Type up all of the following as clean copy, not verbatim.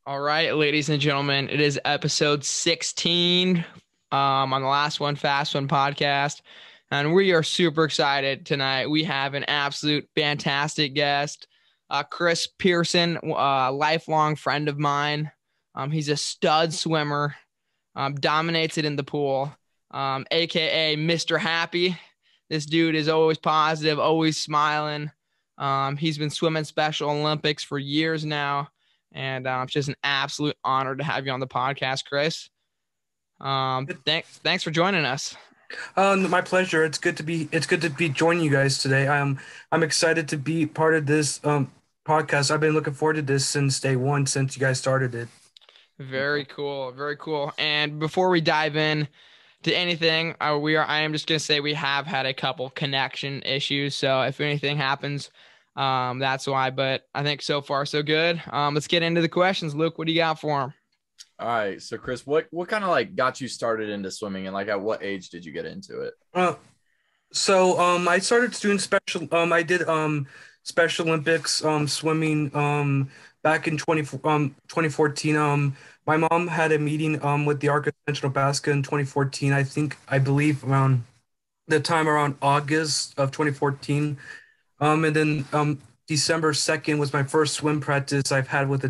All right, ladies and gentlemen, it is episode 16 on the Last One Fast One podcast. And we are super excited tonight. We have an absolute fantastic guest, Chris Pearson, a lifelong friend of mine. He's a stud swimmer, dominates it in the pool, aka Mr. Happy. This dude is always positive, always smiling. He's been swimming Special Olympics for years now. And it's just an absolute honor to have you on the podcast, Chris. Thanks for joining us. My pleasure. It's good to be joining you guys today. I'm excited to be part of this podcast. I've been looking forward to this since day one, since you guys started it. Very cool, very cool. And before we dive in to anything, I am just gonna say we have had a couple connection issues. So if anything happens, that's why. But I think so far so good. Let's get into the questions. Luke, what do you got for him? All right. So Chris, what kind of like got you started into swimming and like at what age did you get into it? I started doing I did Special Olympics swimming back in 2014. My mom had a meeting with the Arc of Nebraska in 2014. I believe around the time around August of 2014. And then December 2nd was my first swim practice I've had with a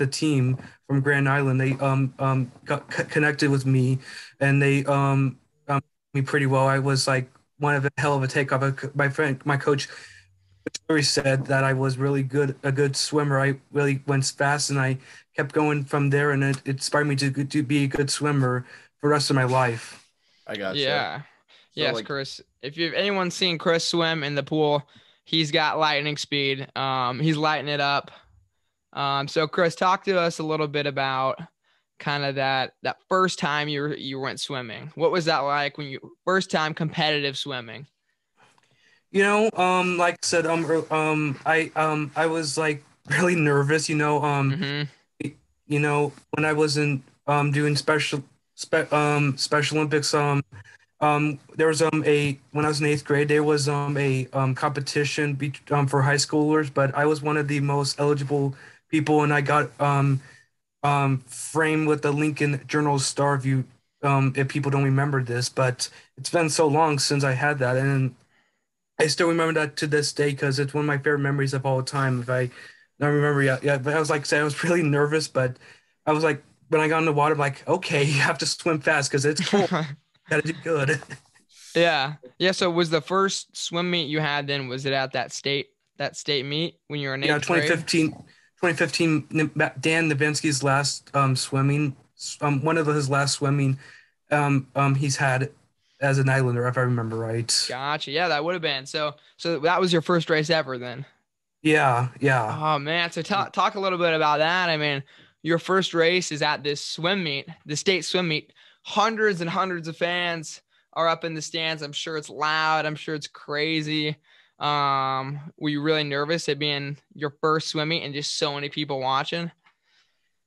team from Grand Island. They connected with me, and they me pretty well. I was like one of a hell of a takeoff. My coach always said that I was a good swimmer. I really went fast, and I kept going from there, and it inspired me to be a good swimmer for the rest of my life. I gotcha. Yeah. So Yes, like, Chris. If you've anyone seen Chris swim in the pool, he's got lightning speed. He's lighting it up. So Chris, talk to us a little bit about kind of that first time you went swimming. What was that like when you first time competitive swimming? Like I said, I was like really nervous. Mm-hmm. When I was in doing Special Olympics. There was a when I was in eighth grade, there was a competition for high schoolers, but I was one of the most eligible people, and I got framed with the Lincoln Journal Star Review. If people don't remember this, but it's been so long since I had that, and I still remember that to this day because it's one of my favorite memories of all time. If I don't remember, yeah. But I was like, say, I was really nervous, but I was like, when I got in the water, I'm like, okay, you have to swim fast because it's cold. Gotta do good. Yeah. Yeah. So was the first swim meet you had then, was it at that state meet when you were in Yeah, eighth grade? 2015, Dan Nowitzki's last swimming, one of his last swimming he's had as an Islander, if I remember right. Gotcha. Yeah, that would have been. So that was your first race ever then. Yeah, yeah. Oh man. So talk a little bit about that. I mean, your first race is at this swim meet, the state swim meet. Hundreds and hundreds of fans are up in the stands. I'm sure it's loud. I'm sure it's crazy. Were you really nervous at being your first swim meet and just so many people watching?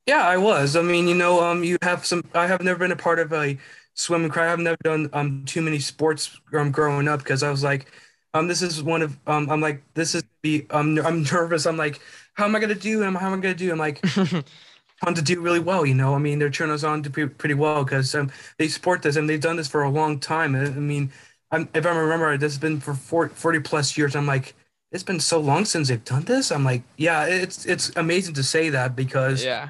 Yeah, I was. I mean, I have never been a part of a swimming crowd. I've never done too many sports growing up because I was like, this is one of I'm like, this is be I'm nervous. I'm like, how am I gonna do? How am I gonna do? I'm like, on to do really well. I mean, they're turning us on to pretty well because they support this and they've done this for a long time. I mean, if I remember, this has been for 40 plus years. I'm like, it's been so long since they've done this. I'm like, yeah, it's amazing to say that because Yeah.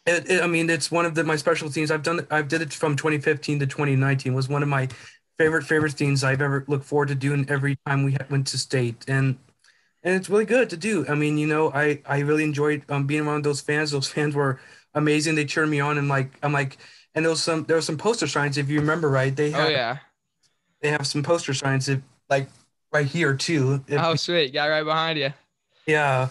I mean, it's one of my special things. I did it from 2015 to 2019. Was one of my favorite things I've ever looked forward to doing every time we went to state. And it's really good to do. I mean, I really enjoyed being around those fans. Those fans were amazing. They cheered me on, and and there was some poster signs if you remember right. Oh yeah. They have some poster signs like right here too. Oh sweet. Got right behind you. Yeah,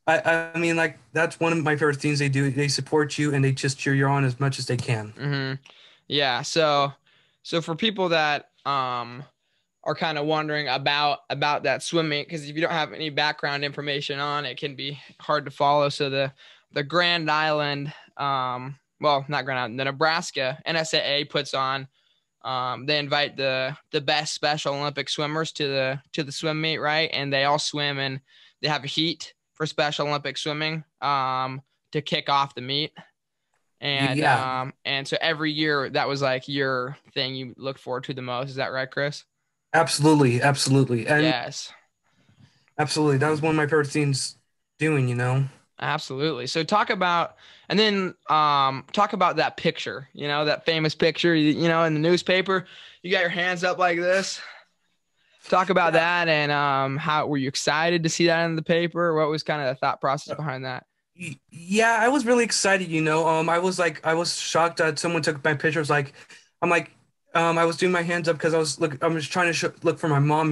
I mean, like that's one of my favorite things they do. They support you and they just cheer you on as much as they can. Yeah. So for people that are kind of wondering about that swim meet, because if you don't have any background information on it, it can be hard to follow. So the Grand Island, well, not Grand Island, the Nebraska NSAA puts on. They invite the best Special Olympic swimmers to the swim meet, right? And they all swim and they have a heat for Special Olympic swimming. to kick off the meet. And so every year that was like your thing you looked forward to the most. Is that right, Chris? Absolutely, absolutely, and Yes. absolutely. That was one of my favorite things doing. Absolutely. So talk about, and then talk about that picture, that famous picture, in the newspaper. You got your hands up like this. Talk about that, and how were you excited to see that in the paper? What was kind of the thought process behind that? Yeah, I was really excited. I was shocked that someone took my pictures. I'm like, I was doing my hands up because I was trying to look for my mom.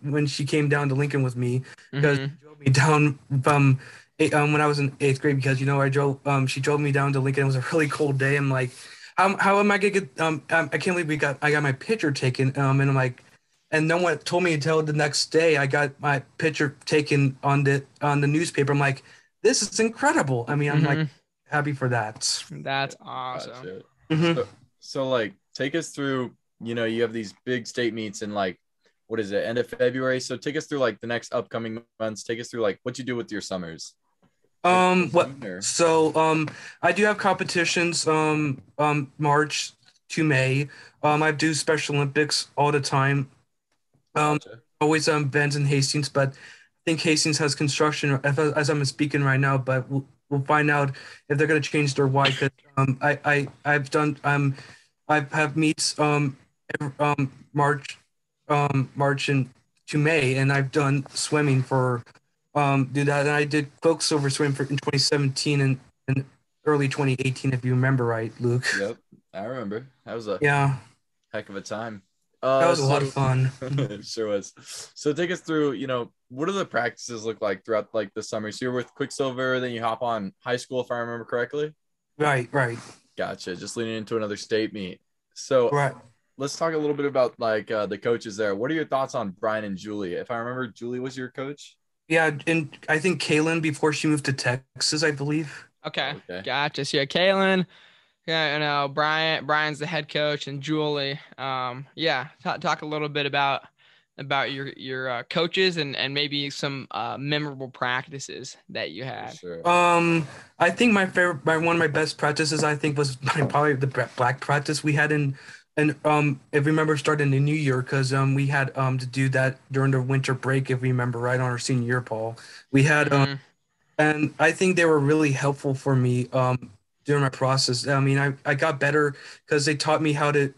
When she came down to Lincoln with me because Mm-hmm. she drove me down from when I was in eighth grade because she drove me down to Lincoln. It was a really cold day. I'm like, how am I gonna get I can't believe I got my picture taken and I'm like. And no one told me until the next day I got my picture taken on the newspaper. I'm like, this is incredible. I mean, I'm like Mm-hmm. happy for that. That's awesome. Gotcha. Hmm. So like take us through, you have these big state meets in like, what is it, end of February? So take us through like the next upcoming months. Take us through like what you do with your summers. What? Or- So, I do have competitions. March to May. I do Special Olympics all the time. Um, Gotcha. always events in Hastings, but I think Hastings has construction as I'm speaking right now. But we'll find out if they're going to change their why. Because I've done I have meets March March and to May, and I've done swimming for do that. And I did folk silver swim in 2017 and early 2018, if you remember right, Luke. Yep. I remember. That was a Yeah, heck of a time. that was a lot of So fun. it sure was. So take us through, what do the practices look like throughout like the summer? So you're with Quicksilver, then you hop on high school, if I remember correctly. Right, right, Gotcha. Just leading into another state meet. So right. let's talk a little bit about like the coaches there. What are your thoughts on Brian and Julie? If I remember, Julie was your coach. Yeah, and I think Kaylin before she moved to Texas, I believe. Okay. Okay. Gotcha. So yeah, Kaylin, yeah, Brian's the head coach, and Julie. Yeah, talk a little bit about your coaches and maybe some memorable practices that you For had. sure. I think one of my best practices, I think, was probably the black practice we had and if you remember, starting in New Year, because we had to do that during the winter break, if we remember right, on our senior year, Paul. We had Mm-hmm. and I think they were really helpful for me during my process. I mean, I got better because they taught me how to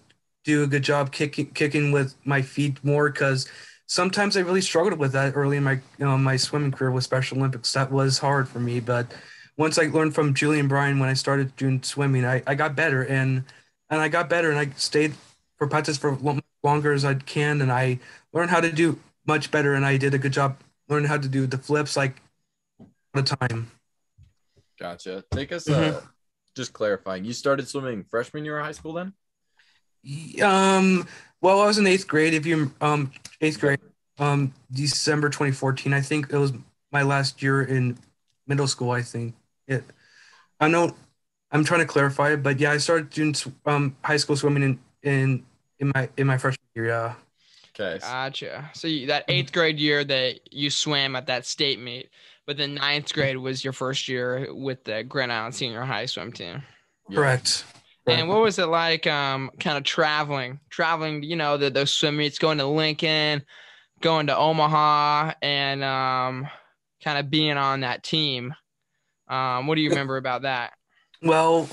do a good job kicking with my feet more because sometimes I really struggled with that early in my swimming career with Special Olympics. That was hard for me, but once I learned from Julie and Brian when I started doing swimming, I got better and I got better and I stayed for practice for longer as I can and I learned how to do much better and I did a good job learning how to do the flips like all the time. Gotcha. Take us Mhm. just clarifying. You started swimming freshman year of high school then? Um, well, I was in eighth grade. If you eighth Yep. grade, December 2014. I think it was my last year in middle school. I think it. I know. I'm trying to clarify it, but yeah, I started doing high school swimming in my freshman year. Yeah. Okay. Gotcha. So that eighth grade year that you swam at that state meet, but then ninth grade was your first year with the Grand Island Senior High swim team. Yep. Correct. And Correct. what was it like, kind of traveling, those swim meets, going to Lincoln, going to Omaha, and kind of being on that team? What do you remember about that? Well,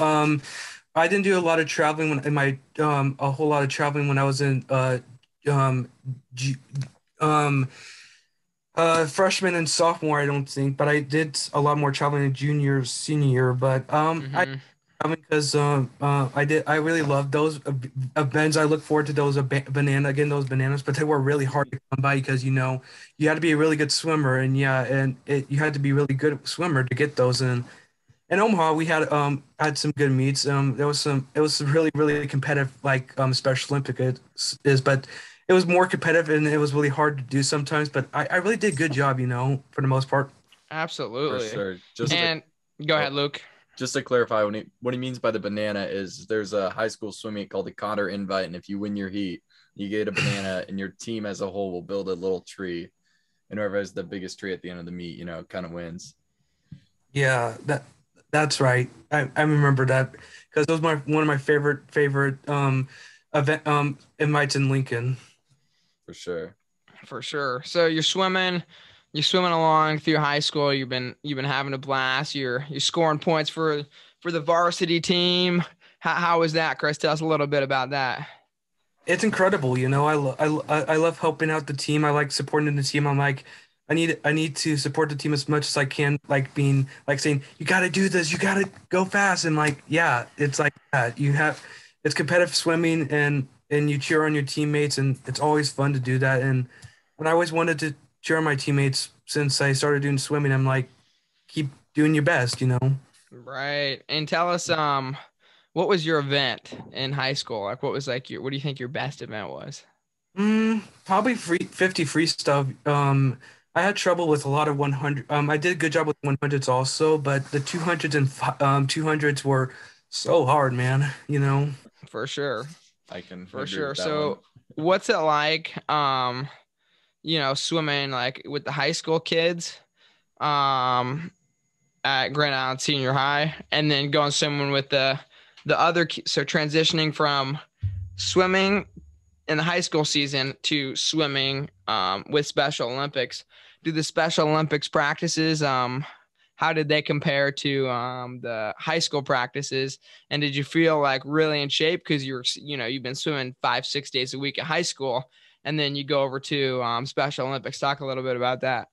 I didn't do a lot of traveling when in my a whole lot of traveling when I was in um G, um freshman and sophomore, I don't think, but I did a lot more traveling in junior, senior year. But I Mm-hmm. traveling because I really love those events. I look forward to those those bananas, but they were really hard to come by because you had to be a really good swimmer, and yeah, you had to be a really good swimmer to get those. And in Omaha, we had some good meets. There was some it was really really competitive like Special Olympic is, but it was more competitive and it was really hard to do sometimes. But I really did a good job, for the most part. For Absolutely. sure. Just to And go oh, ahead, Luke. just to clarify, what he means by the banana is there's a high school swim meet called the Connor Invite, and if you win your heat, you get a banana, and your team as a whole will build a little tree, and whoever has the biggest tree at the end of the meet, kind of wins. Yeah, That's right. I remember that because it was my one of my favorite event invites in Lincoln. For sure. For sure. So you're swimming along through high school. You've been having a blast. You're scoring points for the varsity team. How was that, Chris? Tell us a little bit about that. It's incredible, you know. I love helping out the team. I like supporting the team. I'm like, I need to support the team as much as I can. Like being like saying, you got to do this. You got to go fast. And like, yeah, it's like that. It's competitive swimming, and you cheer on your teammates, and it's always fun to do that. And I always wanted to cheer on my teammates since I started doing swimming. I'm like, keep doing your best, you know. Right. And tell us, what was your event in high school? Like, what was like what do you think your best event was? Probably 50 free stuff. I had trouble with a lot of 100. I did a good job with 100s also, but the 200s and 200s were so hard, man. You know. For sure. I can For agree sure. with that one. So what's it like, swimming like with the high school kids, um, at Grand Island Senior High, and then going swimming with the other, so transitioning from swimming in the high school season to swimming with Special Olympics. Do the Special Olympics practices, how did they compare to the high school practices? And did you feel like really in shape because you've been swimming 5, 6 days a week at high school, and then you go over to Special Olympics? Talk a little bit about that.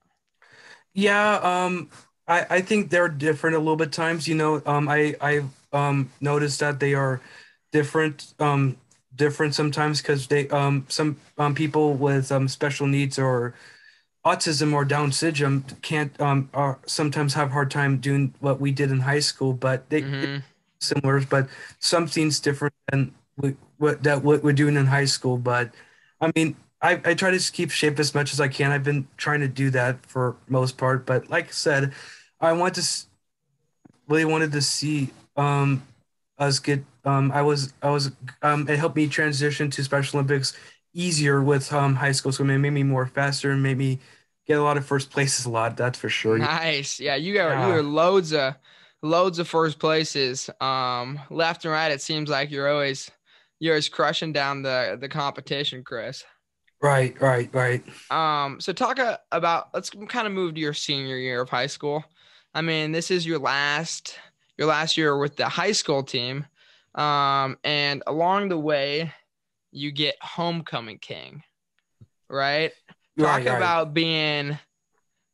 Yeah. I think they're different a little bit times. You know. I noticed that they are different. Different sometimes because they some people with special needs or autism or Down syndrome can't sometimes have a hard time doing what we did in high school, but they Mm-hmm. similar, but some things different than what we're doing in high school. But I mean, I try to just keep shape as much as I can. I've been trying to do that for most part, but like I said, I want to really wanted to see us get I was it helped me transition to Special Olympics easier with high school swimming. It made me more faster and made me get a lot of first places a lot, that's for sure. Nice. Yeah, you are Yeah. loads of first places. Left and right, it seems like you're always crushing down the competition, Chris. Right. So talk about, let's kind of move to your senior year of high school. I mean, this is your last year with the high school team. And along the way, you get homecoming king, right? Talk Right. about being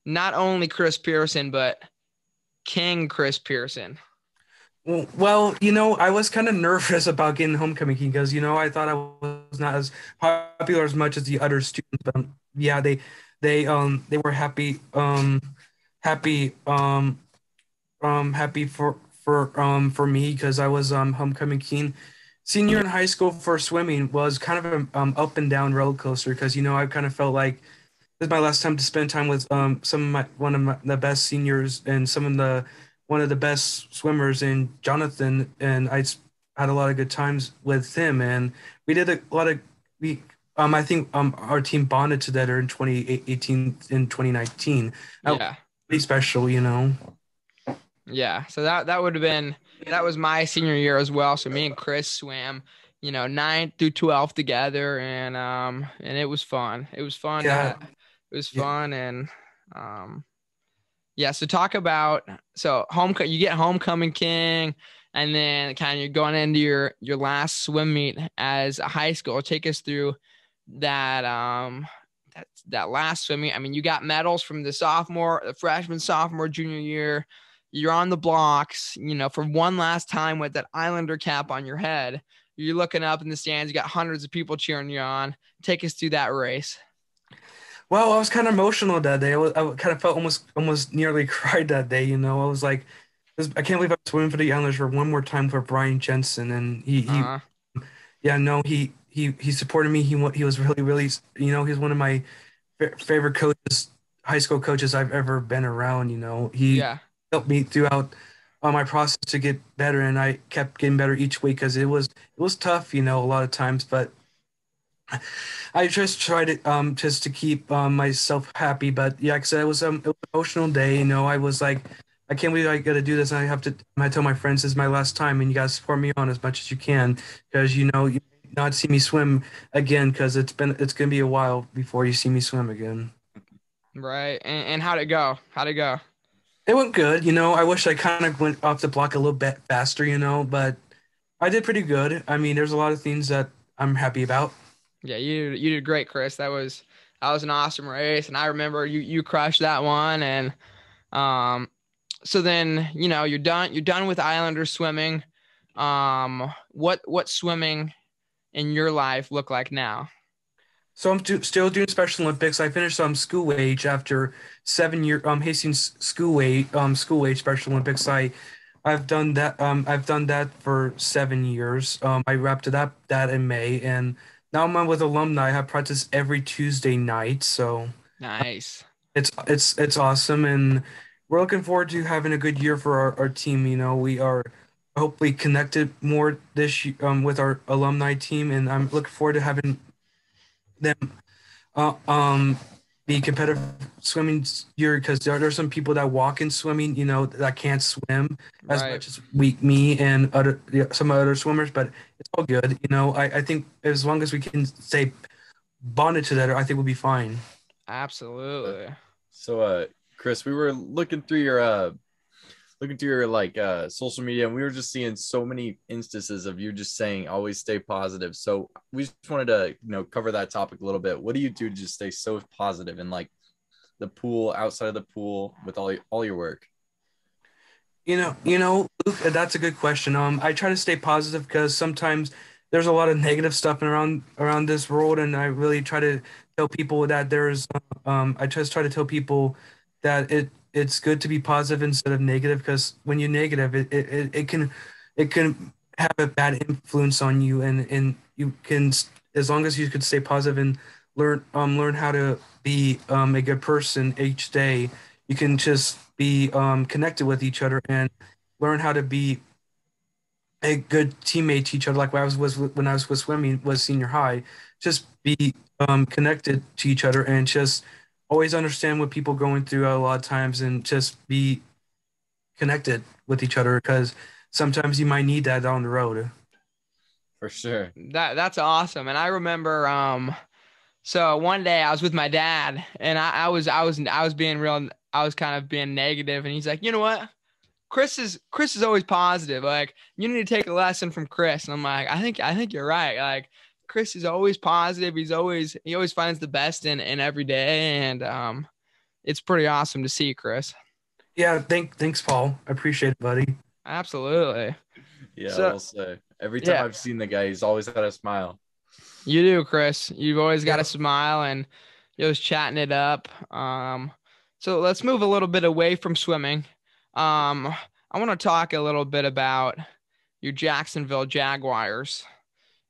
not only Chris Pearson, but King Chris Pearson. Well, you know, I was kind of nervous about getting homecoming king because, you know, I thought I was not as popular as much as the other students. But yeah, they were happy happy for me because I was homecoming king. Senior in high school for swimming was kind of a up and down roller coaster because, you know, I kind of felt like this is my last time to spend time with some of my the best seniors and some of the one of the best swimmers in Jonathan, and had a lot of good times with him, and we did a lot of we I think our team bonded together in 2018 and 2019. That was Yeah. pretty special, you know. Yeah. So that was my senior year as well. So me and Chris swam, 9th through 12th together, and it was fun. It was fun Yeah, it was yeah. fun. And um yeah, so talk about, so you get homecoming king, and then kind of you're going into your last swim meet as a high school. Take us through that that last swim meet. I mean, you got medals from the freshman, sophomore, junior year. You're on the blocks, for one last time with that Islander cap on your head. You're looking up in the stands. You got hundreds of people cheering you on. Take us through that race. Well, I was kind of emotional that day. I kind of felt almost nearly cried that day. You know, I was like, I can't believe I'm swimming for the Islanders for one more time for Brian Jensen, and Uh-huh. yeah, no, he supported me. He was really, you know, he's one of my favorite coaches, high school coaches I've ever been around. You know, he Yeah. helped me throughout my process to get better, and I kept getting better each week because it was tough, you know, a lot of times, but I just tried to just to keep myself happy. But yeah, like I said, it was an emotional day. You know, I was like, I can't believe I got to do this. And I tell my friends this is my last time, and you guys support me on as much as you can because you may not see me swim again because it's gonna be a while before you see me swim again. Right. And how'd it go? How'd it go? It went good, I wish I kind of went off the block a little bit faster, but I did pretty good. I mean, there's a lot of things that I'm happy about. Yeah, you did great, Chris. That was an awesome race, and I remember you crushed that one. And um, so then you're done with Islander swimming. What swimming in your life look like now? So still doing Special Olympics. I finished school age after 7 year Hastings school age Special Olympics. I've done that for 7 years. I wrapped it up that in May, and now I'm on with alumni. I have practice every Tuesday night, so Nice. it's awesome, and we're looking forward to having a good year for our team. We are hopefully connected more with our alumni team, and I'm looking forward to having them uh, um be competitive swimming year because there's some people that walk in swimming, that can't swim as Right. much as me and some other swimmers, but it's all good. I think as long as we can stay bonded to that, I think we'll be fine. Uh, Absolutely. So, Chris, we were looking through your like social media, and we were just seeing so many instances of you just saying always stay positive. So we just wanted to cover that topic a little bit. What do you do to just stay so positive in like the pool, outside of the pool, with all your work? Luke, that's a good question. I try to stay positive because sometimes there's a lot of negative stuff around this world, and I really try to tell people that I just try to tell people that it's good to be positive instead of negative because when you're negative, it can have a bad influence on you, and you can, as long as you could stay positive and learn how to be a good person each day, you can just be connected with each other and learn how to be a good teammate to each other. Like when I was with swimming was senior high, just be connected to each other and just always understand what people going through a lot of times and just be connected with each other because sometimes you might need that down the road. For sure. That's awesome. And I remember so one day I was with my dad, and I was being real, I was kind of being negative, and he's like, "You know what? Chris is always positive. Like, you need to take a lesson from Chris." And I'm like, I think you're right. Like, Chris is always positive. He always finds the best in every day, and it's pretty awesome to see, Chris. Yeah, thanks, Paul. I appreciate it, buddy. Absolutely. Yeah, I So will say every time yeah, I've seen the guy, he's always had a smile. you do, Chris. You've always got a Yeah, smile, and you're always chatting it up. So let's move a little bit away from swimming. I want to talk a little bit about your Jacksonville Jaguars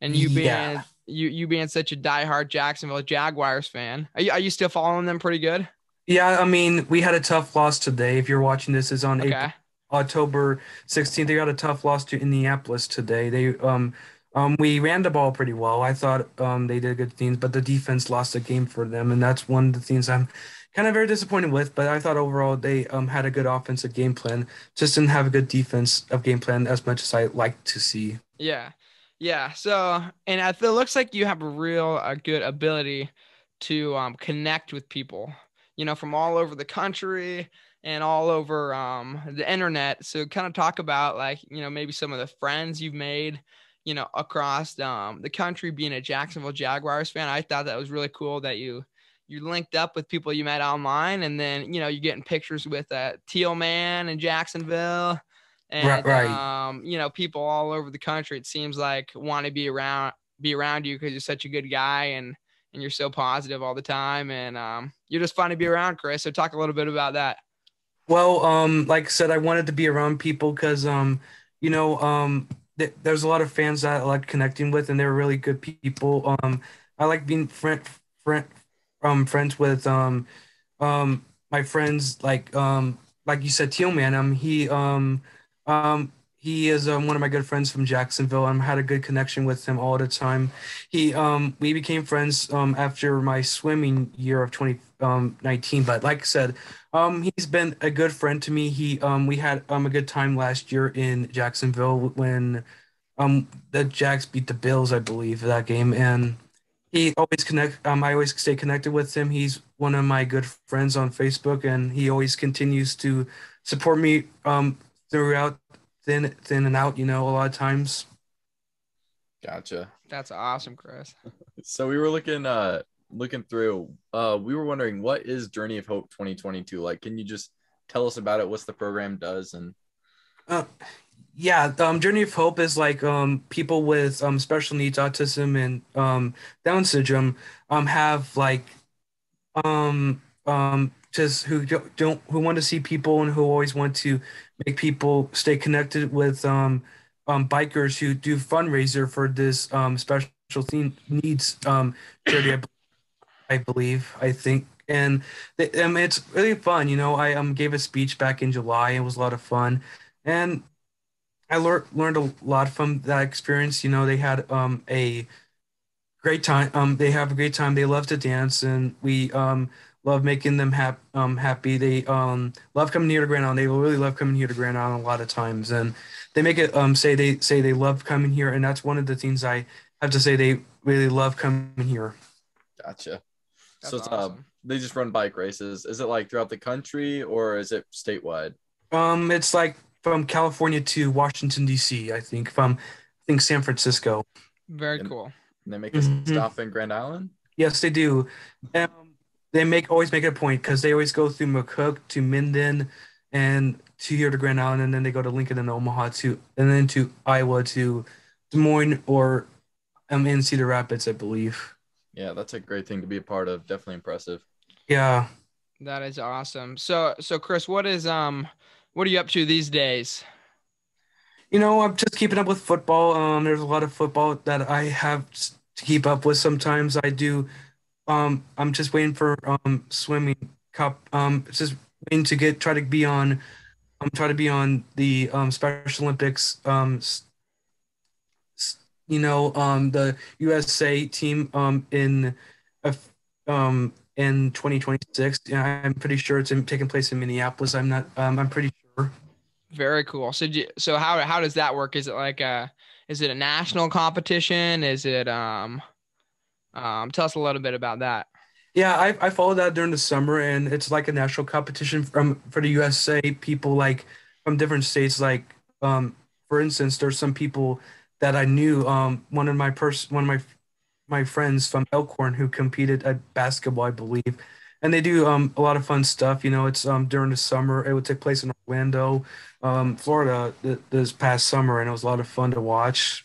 and yeah. you being such a diehard Jacksonville Jaguars fan. Are you still following them pretty good? Yeah, I mean, we had a tough loss today. If you're watching this, is on Okay. October 16th. They got a tough loss to Indianapolis today. We ran the ball pretty well. I thought they did good things, but the defense lost the game for them, and that's one of the things I'm kind of very disappointed with. But I thought overall they had a good offensive game plan, just didn't have a good defense of game plan as much as I like to see. Yeah. Yeah. So, and I feel it looks like you have a good ability to connect with people, from all over the country and all over the internet. So, kind of talk about like, maybe some of the friends you've made, across the country being a Jacksonville Jaguars fan. I thought that was really cool that you linked up with people you met online, and then, you're getting pictures with Teal Man in Jacksonville Right, and right. people all over the country. It seems like want to be around you because you're such a good guy, and you're so positive all the time, and you're just fun to be around, Chris. So talk a little bit about that. Well, like I said, I wanted to be around people because, you know, there's a lot of fans that I like connecting with, and they're really good people. I like being friend, friends with my friends, like you said, Teal Man. He He is one of my good friends from Jacksonville. I had a good connection with him all the time. We became friends after my swimming year of 2019. But like I said, he's been a good friend to me. We had a good time last year in Jacksonville when the Jags beat the Bills, I believe, that game. And he always connect. I always stay connected with him. He's one of my good friends on Facebook, and he always continues to support me throughout thin and out. A lot of times. Gotcha. That's awesome, Chris. So we were looking through. We were wondering, what is Journey of Hope 2022 like? Can you just tell us about it? What's the program does? And Uh, yeah, Journey of Hope is like people with special needs, autism, and Down syndrome have like just who don't who want to see people and who always want to make people stay connected with bikers who do fundraiser for this special needs charity, I believe, I think. And it's really fun. I gave a speech back in July. It was a lot of fun, and I learned a lot from that experience. They had a great time. They have a great time. They love to dance, and we love making them happy. They love coming here to Grand Island. They really love coming here to Grand Island a lot of times, and they make it say they love coming here, and that's one of the things I have to say. They really love coming here. gotcha. That's So it's awesome. they just run bike races. Is it like throughout the country or is it statewide? It's like from California to Washington D.C. I think San Francisco. Very And cool. they make a hmm stop in Grand Island? Yes, they do. They always make it a point because they always go through McCook to Minden and to here to Grand Island, and then they go to Lincoln and Omaha and then to Iowa to Des Moines or in Cedar Rapids, I believe. Yeah, that's a great thing to be a part of. Definitely impressive. Yeah. That is awesome. So Chris, what are you up to these days? I'm just keeping up with football. There's a lot of football that I have to keep up with. Sometimes I do. I'm just waiting for swimming cup. Just waiting to try to be on. Try to be on the Special Olympics. The USA team in 2026. Yeah, I'm pretty sure it's taking place in Minneapolis. I'm not. I'm pretty sure. Very cool. So how does that work? Is it a national competition? Is it tell us a little bit about that. Yeah, I followed that during the summer, and it's like a national competition for the USA people like from different states. Like, for instance, there's some people that I knew. One of my friends from Elkhorn who competed at basketball, I believe, and they do a lot of fun stuff. It's during the summer. It would take place in Orlando, Florida, this past summer, and it was a lot of fun to watch.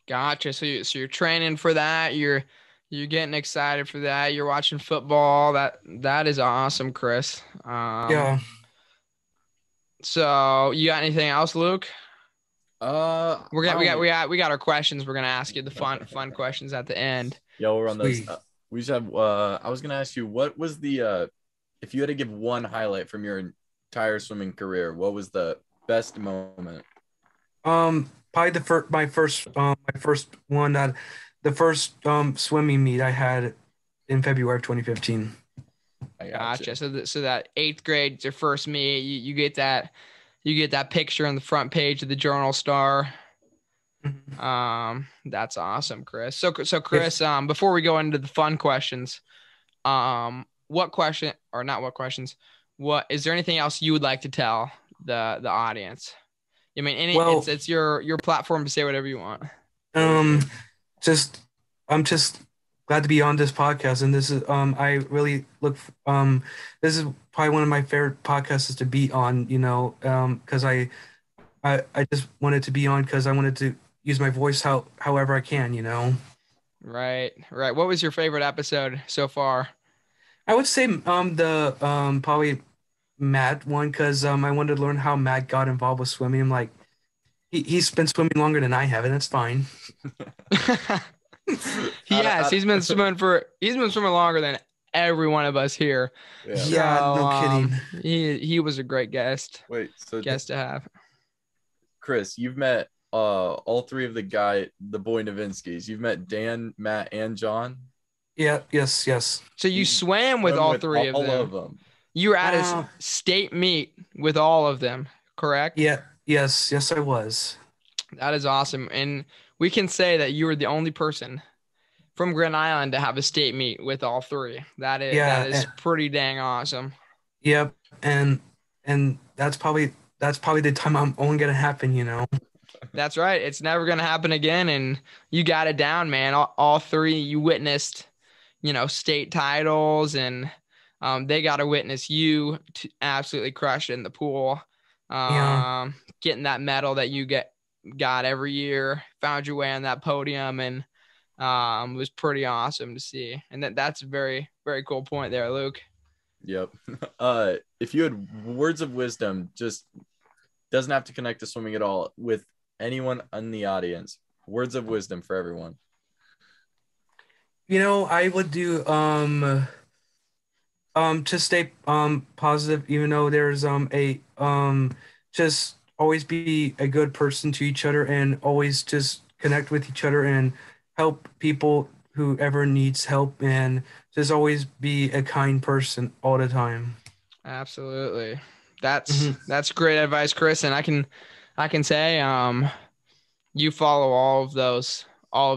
Gotcha. So you're training for that. You're getting excited for that. You're watching football. That is awesome, Chris. Yeah. So you got anything else, Luke? We got My we got only we got we got our questions. We're gonna ask you the fun questions at the end. Yeah, we'll run those. Sweet. We just have. I was gonna ask you, what was the if you had to give one highlight from your entire swimming career, what was the best moment? Probably my first one that the first swimming meet I had in February of 2015. I gotcha. Gotcha. So that eighth grade, it's your first meet. You get that picture on the front page of the Journal Star. Mhm. That's awesome, Chris. So Yes. Chris, before we go into the fun questions, what question or not what questions? What is there anything else you would like to tell the audience? I mean, Well, it's your platform to say whatever you want. um, just I'm just glad to be on this podcast, and this is I really this is probably one of my favorite podcasts to be on. Because I just wanted to be on because I wanted to use my voice however I can. Right, right. What was your favorite episode so far? I would say the probably Matt one because I wanted to learn how Matt got involved with swimming. I'm like he's been swimming longer than I have, and that's fine. Yes, he's been swimming longer than every one of us here. Yeah. Yeah, So no kidding. he was a great Wait. So guest to have. Chris, you've met all three of the boy Novinskis. You've met Dan, Matt, and John. Yeah, yes. So you swam with Swim all with three of all them. of them. You were at a Uh, state meet with all of them, correct? yeah, yes, I was. That is awesome. And we can say that you were the only person from Grand Island to have a state meet with all three. That Yeah, is pretty dang awesome. yep, and that's probably the time I'm only gonna happen, you know. That's right. It's never gonna happen again. And you got it down, man. All three you witnessed, state titles, and they got to witness you to absolutely crush it in the pool. Yeah, Getting that medal that you got every year, found your way on that podium, and was pretty awesome to see. And that's a very, very cool point there, Luke. Yep. If you had words of wisdom, just doesn't have to connect to swimming at all, with anyone in the audience, words of wisdom for everyone. I would do to stay positive, even though there's a just always be a good person to each other and always just connect with each other and help people whoever needs help and just always be a kind person all the time. Absolutely. That's Hmm. that's great advice, Chris. And I can say you follow all of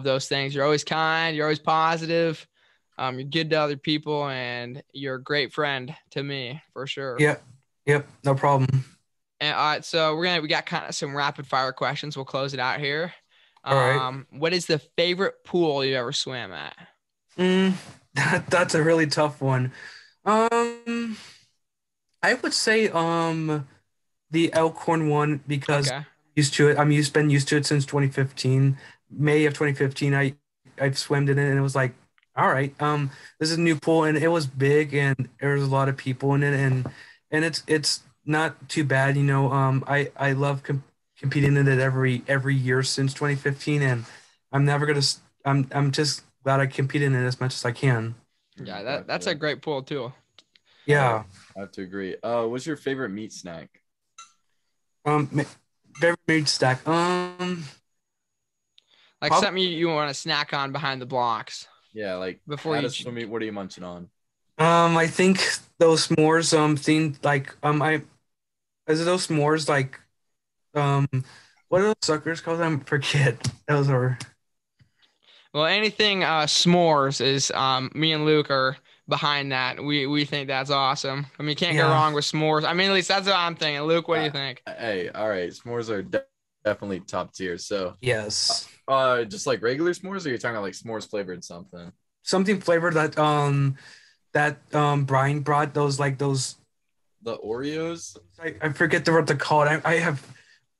those things. You're always kind, you're always positive, you're good to other people, and you're a great friend to me for sure. Yeah, yep, no problem. And all right, so we got kind of some rapid fire questions. We'll close it out here. All right. What is the favorite pool you ever swam at? Mm, that's a really tough one. Um, I would say the Elkhorn one because Okay. used to it. Been used to it since 2015. May of 2015, I've swam in it and it was like, all right, this is a new pool and it was big and there was a lot of people in it and it's not too bad, I love competing in it every year since 2015 and I'm never gonna. I'm just glad I compete in it as much as I can. Yeah, that's a Gotcha. great pool too. Yeah. I have to agree. What's your favorite meat snack? Um, Very made stack. Like Probably. something you want to snack on behind the blocks Yeah, like before at you. a swim meet, what are you munching on? I think those s'mores themed like I is it those s'mores like um what are those suckers called? I forget. Those are Well, anything s'mores is me and Luke are behind that. We think that's awesome. I mean, you can't go yeah. wrong with s'mores. I mean, at least that's what I'm thinking. Luke, what do you think? Hey, all right, s'mores are definitely top tier. So, Yes. just like regular s'mores, or you're talking about like s'mores flavored something? Something flavored that Brian brought those The Oreos? I forget what they're called.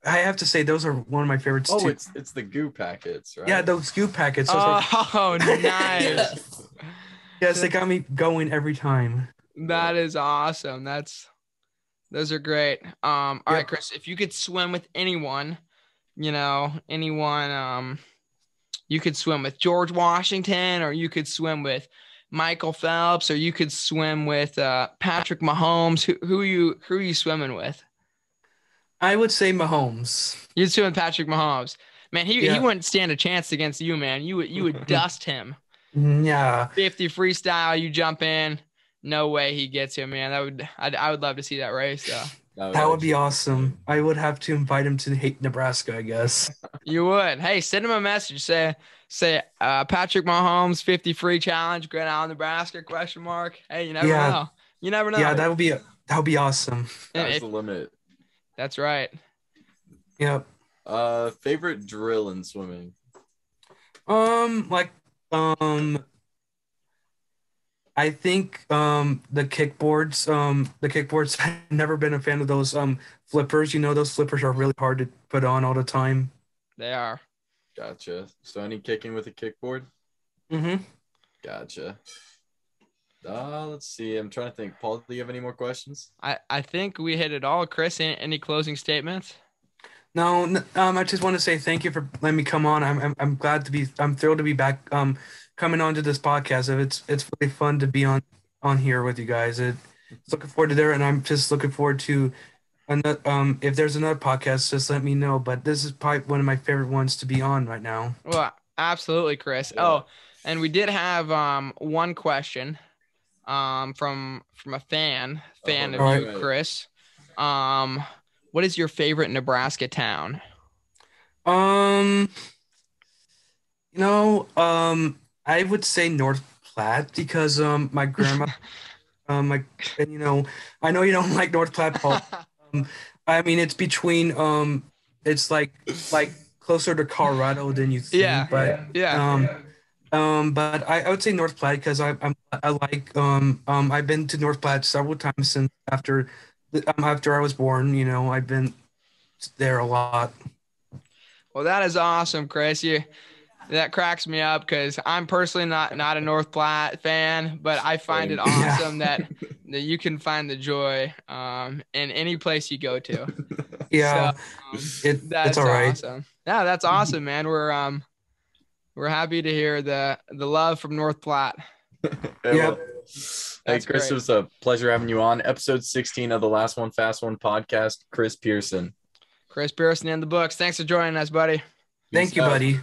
I have to say those are one of my favorites Oh, too. it's the goo packets, right? Yeah, those scoop packets. Those are, Oh, nice. yes, they got me going every time. That is awesome. Those are great. All right, Yep. Chris, if you could swim with anyone, you could swim with George Washington, or you could swim with Michael Phelps, or you could swim with Patrick Mahomes. Who are you swimming with? I would say Mahomes. You'd swim with Patrick Mahomes. Man, he Yeah. wouldn't stand a chance against you, man. You would dust him. Yeah. 50 freestyle, you jump in. No way he gets you, man. I would love to see that race though. That would be actually awesome. I would have to invite him to hate Nebraska, I guess. You would. Hey, send him a message. Say Patrick Mahomes 50 free challenge, Grand Island, Nebraska? Question mark. Hey, you never Yeah. know. You never know. Yeah, that would be awesome. And Sky's the limit. that's right. Yep. Favorite drill in swimming? Like I think the kickboards I've never been a fan of those flippers. Those flippers are really hard to put on all the time. They are. Gotcha. So any kicking with a kickboard? Mm-hmm. Gotcha. Let's see. I'm trying to think. Paul, do you have any more questions? I think we hit it all. Chris, any closing statements? No, I just want to say thank you for letting me come on. I'm thrilled to be back coming onto this podcast. It's really fun to be on here with you guys. Looking forward to there, and I'm just looking forward to if there's another podcast, just let me know. But this is probably one of my favorite ones to be on right now. Well, absolutely, Chris. Yeah. Oh, and we did have one question from a fan Oh, of that's you, right. Chris. What is your favorite Nebraska town? Um, I would say North Platte because my grandma like and I know you don't like North Platte, Paul. Um, I mean it's between it's like closer to Colorado than you Yeah, think, but yeah. but I would say North Platte because I like I've been to North Platte several times since after I was born. I've been there a lot. Well, that is awesome, Chris. That cracks me up because I'm personally not a North Platte fan, but I find it Same. Yeah. awesome that you can find the joy in any place you go to. So Yeah, it's that's all right. awesome. Yeah, that's awesome, man. We're happy to hear the love from North Platte. Hey, Yep. hey, That's Chris, great. it was a pleasure having you on episode 16 of the Last One Fast One podcast. Chris Pearson. Chris Pearson in the books. Thanks for joining us, buddy. Thank Peace you, out. buddy.